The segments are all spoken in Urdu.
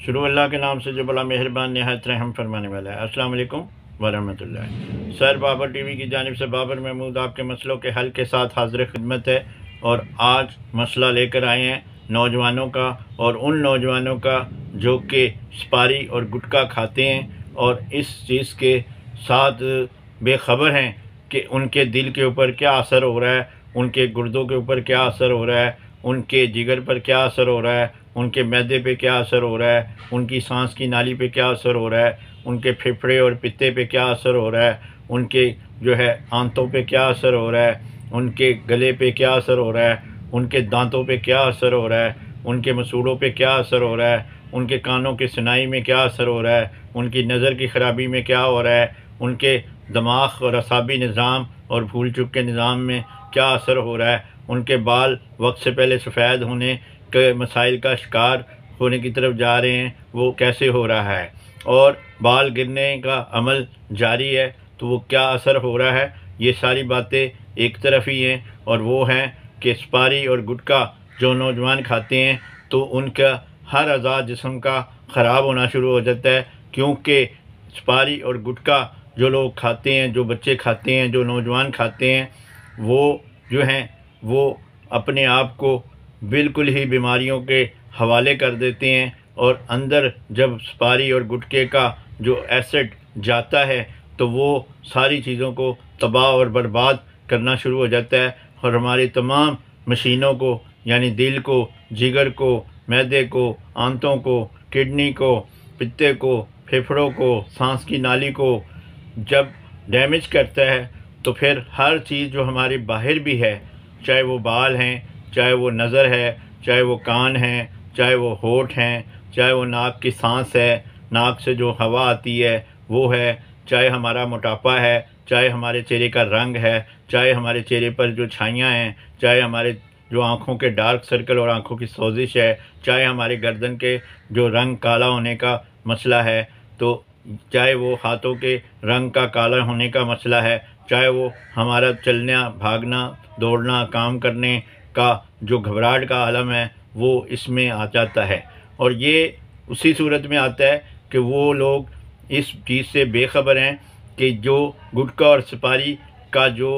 شروع اللہ کے نام سے جو بڑا مہربان نہایت رحم فرمانے والا ہے۔ السلام علیکم ورحمۃ اللہ۔ سر بابر ٹی وی کی جانب سے بابر محمود آپ کے مسئلوں کے حل کے ساتھ حاضر خدمت ہے، اور آج مسئلہ لے کر آئے ہیں نوجوانوں کا، اور ان نوجوانوں کا جو کہ سپاری اور گٹکا کھاتے ہیں اور اس چیز کے ساتھ بے خبر ہیں کہ ان کے دل کے اوپر کیا اثر ہو رہا ہے، ان کے گردوں کے اوپر کیا اثر ہو رہا ہے، ان کے جگر پر کیا اثر ہو رہا ہے، ان کے معدے پہ کیا اثر ہو رہا ہے، ان کی سانس کی نالی پہ کیا اثر ہو رہا ہے، ان کے پھیپھڑے اور پتے پہ کیا اثر ہو رہا ہے، ان کے جو ہے آنتوں پہ کیا اثر ہو رہا ہے، ان کے گلے پہ کیا اثر ہو رہا ہے، ان کے دانتوں پہ کیا اثر ہو رہا ہے، ان کے مسوڑوں پہ کیا اثر ہو رہا ہے، ان کے کانوں کے سنائی میں کیا اثر ہو رہا ہے، ان کی نظر کی خرابی میں کیا ہو رہا ہے، ان کے دماغ اور اعصابی نظام اور بھول چک کے نظام میں کیا اثر ہو رہا ہے، ان کے بال وقت سے پہلے سفید ہونے کے مسائل کا شکار ہونے کی طرف جا رہے ہیں، وہ کیسے ہو رہا ہے، اور بال گرنے کا عمل جاری ہے تو وہ کیا اثر ہو رہا ہے۔ یہ ساری باتیں ایک طرف ہی ہیں، اور وہ ہیں کہ سپاری اور گٹکا جو نوجوان کھاتے ہیں تو ان کا ہر اعضاء جسم کا خراب ہونا شروع ہو جاتا ہے، کیونکہ سپاری اور گٹکا جو لوگ کھاتے ہیں، جو بچے کھاتے ہیں، جو نوجوان کھاتے ہیں، وہ جو ہیں وہ اپنے آپ کو بالکل ہی بیماریوں کے حوالے کر دیتے ہیں، اور اندر جب سپاری اور گٹکے کا جو ایسڈ جاتا ہے تو وہ ساری چیزوں کو تباہ اور برباد کرنا شروع ہو جاتا ہے، اور ہماری تمام مشینوں کو، یعنی دل کو، جگر کو، معدے کو، آنتوں کو، کڈنی کو، پتے کو، پھیپھڑوں کو، سانس کی نالی کو جب ڈیمیج کرتا ہے تو پھر ہر چیز جو ہمارے باہر بھی ہے، چاہے وہ بال ہیں، چاہے وہ نظر ہے، چاہے وہ کان ہیں، چاہے وہ ہونٹ ہیں، چاہے وہ ناک کی سانس ہے، ناک سے جو ہوا آتی ہے وہ ہے، چاہے ہمارا موٹاپا ہے، چاہے ہمارے چہرے کا رنگ ہے، چاہے ہمارے چہرے پر جو چھائیاں ہیں، چاہے ہمارے جو آنکھوں کے ڈارک سرکل اور آنکھوں کی سوزش ہے، چاہے ہمارے گردن کے جو رنگ کالا ہونے کا مسئلہ ہے، تو چاہے وہ ہاتھوں کے رنگ کا کالا ہونے کا مسئلہ ہے، چاہے وہ ہمارا چلنا، بھاگنا، دوڑنا، کام کرنے کا جو گھبراہٹ کا عالم ہے وہ اس میں آ جاتا ہے۔ اور یہ اسی صورت میں آتا ہے کہ وہ لوگ اس چیز سے بے خبر ہیں کہ جو گٹکا اور سپاری کا جو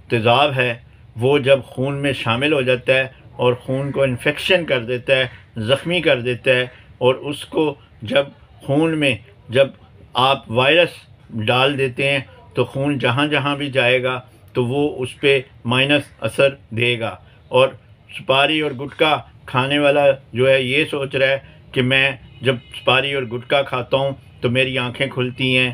تیزاب ہے وہ جب خون میں شامل ہو جاتا ہے اور خون کو انفیکشن کر دیتا ہے، زخمی کر دیتا ہے، اور اس کو جب خون میں جب آپ وائرس ڈال دیتے ہیں تو خون جہاں جہاں بھی جائے گا تو وہ اس پہ مائنس اثر دے گا۔ اور سپاری اور گٹکا کھانے والا جو ہے یہ سوچ رہا ہے کہ میں جب سپاری اور گٹکا کھاتا ہوں تو میری آنکھیں کھلتی ہیں،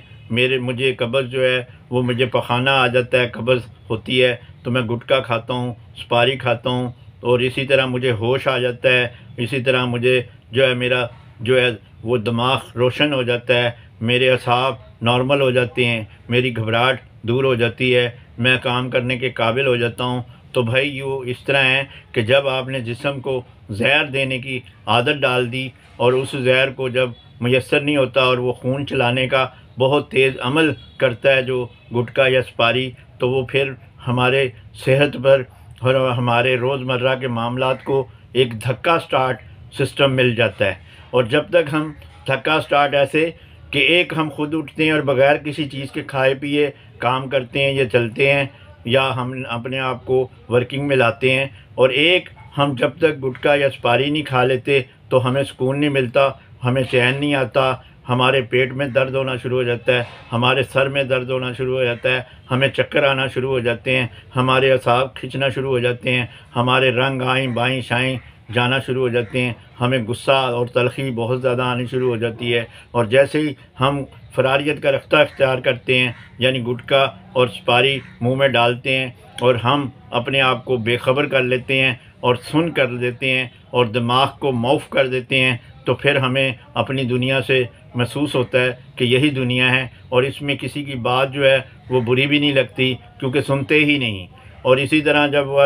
مجھے قبض جو ہے وہ مجھے پخانہ آ جاتا ہے، قبض ہوتی ہے تو میں گٹکا کھاتا ہوں، سپاری کھاتا ہوں، اور اسی طرح مجھے ہوش آ جاتا ہے، اسی طرح مجھے جو ہے میرا جو ہے وہ دماغ روشن ہو جاتا ہے، میرے اعصاب نارمل ہو جاتے ہیں، میری گھبراہٹ دور ہو جاتی ہے، میں کام کرنے کے قابل ہو جاتا ہوں۔ تو بھائی یہ اس طرح ہے کہ جب آپ نے جسم کو زہر دینے کی عادت ڈال دی اور اس زہر کو جب میسر نہیں ہوتا اور وہ خون چلانے کا بہت تیز عمل کرتا ہے جو گٹکا یا سپاری، تو وہ پھر ہمارے صحت پر اور ہمارے روزمرہ کے معاملات کو ایک دھکا سٹارٹ سسٹم مل جاتا ہے۔ اور جب تک ہم دھکا سٹارٹ ایسے کہ ایک ہم خود اٹھتے ہیں اور بغیر کسی چیز کے کھائے پیے کام کرتے ہیں یا چلتے ہیں، یا ہم اپنے آپ کو ورکنگ میں لاتے ہیں، اور ایک ہم جب تک گٹکا یا سپاری نہیں کھا لیتے تو ہمیں سکون نہیں ملتا، ہمیں چین نہیں آتا، ہمارے پیٹ میں درد ہونا شروع ہو جاتا ہے، ہمارے سر میں درد ہونا شروع ہو جاتا ہے، ہمیں چکر آنا شروع ہو جاتے ہیں، ہمارے اعصاب کھنچنا شروع ہو جاتے ہیں، ہمارے رنگ آئیں بائیں شائیں جانا شروع ہو جاتے ہیں، ہمیں غصہ اور تلخی بہت زیادہ آنی شروع ہو جاتی ہے، اور جیسے ہی ہم فراریت کا رختہ اختیار کرتے ہیں، یعنی گٹکا اور سپاری منہ میں ڈالتے ہیں، اور ہم اپنے آپ کو بے خبر کر لیتے ہیں اور سن کر دیتے ہیں اور دماغ کو معاف کر دیتے ہیں، تو پھر ہمیں اپنی دنیا سے محسوس ہوتا ہے کہ یہی دنیا ہے، اور اس میں کسی کی بات جو ہے وہ بری بھی نہیں لگتی کیونکہ سنتے ہی نہیں۔ اور اسی طرح جب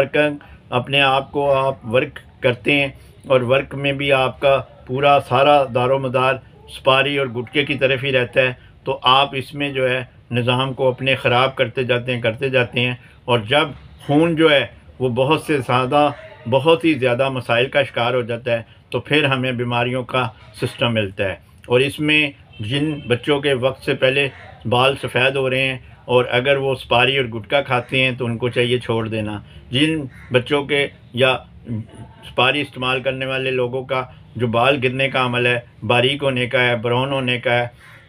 اپنے آپ کو آپ ورک کرتے ہیں اور ورک میں بھی آپ کا پورا سارا دار و مدار سپاری اور گٹکے کی طرف ہی رہتا ہے، تو آپ اس میں جو ہے نظام کو اپنے خراب کرتے جاتے ہیں، اور جب خون جو ہے وہ بہت ہی زیادہ مسائل کا شکار ہو جاتا ہے تو پھر ہمیں بیماریوں کا سسٹم ملتا ہے۔ اور اس میں جن بچوں کے وقت سے پہلے بال سفید ہو رہے ہیں اور اگر وہ سپاری اور گٹکا کھاتے ہیں تو ان کو چاہیے چھوڑ دینا۔ جن بچوں کے یا سپاری استعمال کرنے والے لوگوں کا جو بال گرنے کا عمل ہے، باریک ہونے کا ہے، براؤن ہونے کا ہے،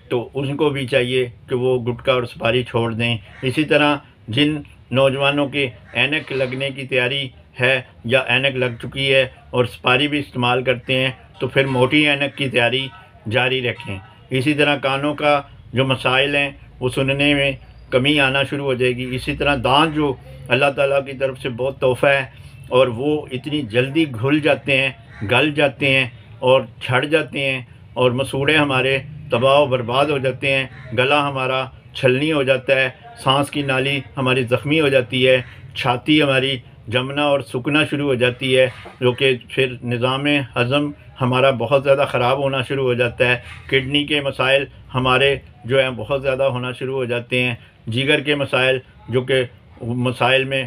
تو ان کو بھی چاہیے کہ وہ گٹکا اور سپاری چھوڑ دیں۔ اسی طرح جن نوجوانوں کے اینک لگنے کی تیاری ہے یا اینک لگ چکی ہے اور سپاری بھی استعمال کرتے ہیں تو پھر موٹی اینک کی تیاری جاری رکھیں۔ اسی طرح کانوں کا جو مسائل ہیں وہ سننے میں کمی آنا شروع ہو جائے گی۔ اسی طرح دانت جو اللہ تعالیٰ کی طرف سے بہت تحفہ ہے اور وہ اتنی جلدی گھل جاتے ہیں، گل جاتے ہیں اور چھڑ جاتے ہیں اور مسوڑے ہمارے تباہ و برباد ہو جاتے ہیں، گلا ہمارا چھلنی ہو جاتا ہے، سانس کی نالی ہماری زخمی ہو جاتی ہے، چھاتی ہماری جمنا اور سکنا شروع ہو جاتی ہے، جو کہ پھر نظام ہضم ہمارا بہت زیادہ خراب ہونا شروع ہو جاتا ہے، کڈنی کے مسائل ہمارے جو ہیں بہت زیادہ ہونا شروع ہو جاتے ہیں، جگر کے مسائل جو کہ مسائل میں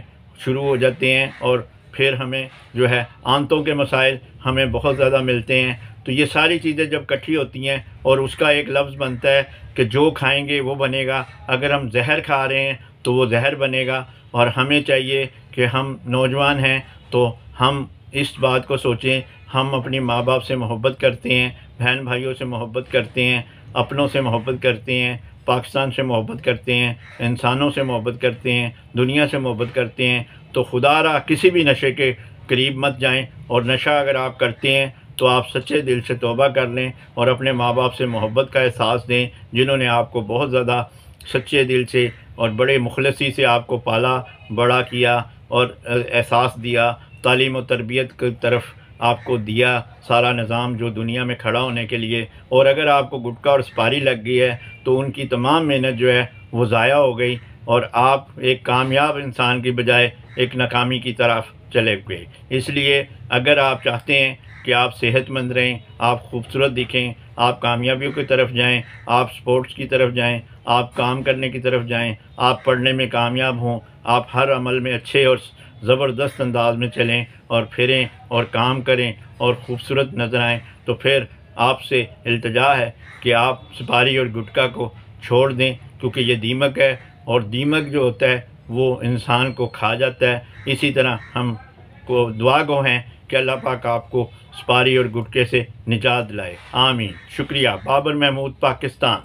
شروع ہو جاتے ہیں، اور پھر ہمیں جو ہے آنتوں کے مسائل ہمیں بہت زیادہ ملتے ہیں۔ تو یہ ساری چیزیں جب اکٹھی ہوتی ہیں اور اس کا ایک لفظ بنتا ہے کہ جو کھائیں گے وہ بنے گا، اگر ہم زہر کھا رہے ہیں تو وہ زہر بنے گا۔ اور ہمیں چاہیے کہ ہم نوجوان ہیں تو ہم اس بات کو سوچیں، ہم اپنی ماں باپ سے محبت کرتے ہیں، بہن بھائیوں سے محبت کرتے ہیں، اپنوں سے محبت کرتے ہیں، پاکستان سے محبت کرتے ہیں، انسانوں سے محبت کرتے ہیں، دنیا سے محبت کرتے ہیں، تو خدا را کسی بھی نشے کے قریب مت جائیں۔ اور نشہ اگر آپ کرتے ہیں تو آپ سچے دل سے توبہ کر لیں اور اپنے ماں باپ سے محبت کا احساس دیں، جنہوں نے آپ کو بہت زیادہ سچے دل سے اور بڑے مخلصی سے آپ کو پالا بڑا کیا اور احساس دیا، تعلیم و تربیت کی طرف آپ کو دیا سارا نظام جو دنیا میں کھڑا ہونے کے لیے۔ اور اگر آپ کو گٹکا اور سپاری لگ گئی ہے تو ان کی تمام محنت جو ہے وہ ضائع ہو گئی اور آپ ایک کامیاب انسان کی بجائے ایک ناکامی کی طرف چلے گئے۔ اس لیے اگر آپ چاہتے ہیں کہ آپ صحت مند رہیں، آپ خوبصورت دکھیں، آپ کامیابیوں کی طرف جائیں، آپ سپورٹس کی طرف جائیں، آپ کام کرنے کی طرف جائیں، آپ پڑھنے میں کامیاب ہوں، آپ ہر عمل میں اچھے اور زبردست انداز میں چلیں اور پھریں اور کام کریں اور خوبصورت نظر آئیں، تو پھر آپ سے التجا ہے کہ آپ سپاری اور گٹکا کو چھوڑ دیں، کیونکہ یہ دیمک ہے اور دیمک جو ہوتا ہے وہ انسان کو کھا جاتا ہے۔ اسی طرح ہم کو دعا گو ہیں کہ اللہ پاک آپ کو سپاری اور گٹکے سے نجات دلائے، آمین۔ شکریہ۔ بابر محمود، پاکستان۔